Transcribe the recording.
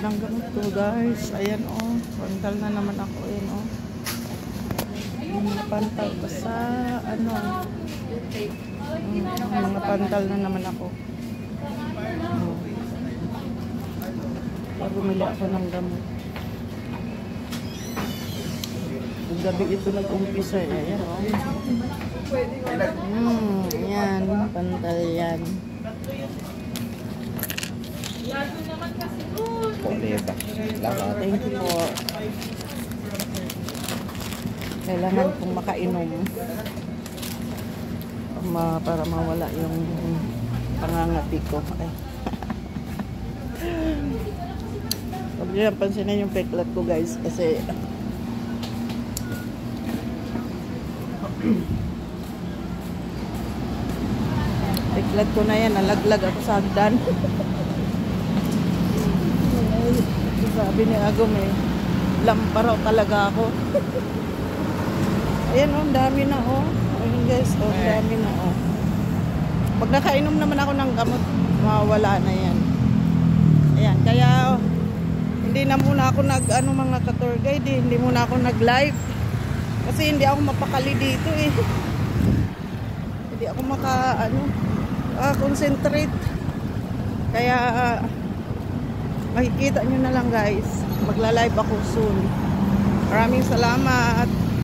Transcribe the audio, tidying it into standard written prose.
Ng gamot ko guys, ayan oh, pantal na naman ako, ayan oh. Mga pantal pa sa ano, mga pantal na naman ako. Bumili ako ng gamot. Gabi ito nag-umpisa, ayan oh. Yan, pantal yan. Thank you po. Kailangan kong makainom para mawala yung pangangati ko. Huwag niyo yung pansinin yung peklat ko guys kasi peklat ko na yan, nalaglag ako sa hagdan. Sabi ni Agom eh, lamparaw talaga ako. Ayan oh, dami na oh. Ayan guys, oh, dami na oh. Pag nakainom naman ako ng gamot, mawawala na yan. Ayan, kaya hindi na muna ako nag-ano mga ka-tour guide eh. Hindi muna ako nag-live. Kasi hindi ako mapakali dito eh. Hindi ako concentrate. Kaya makikita nyo na lang guys, magla-live ako soon. Maraming salamat.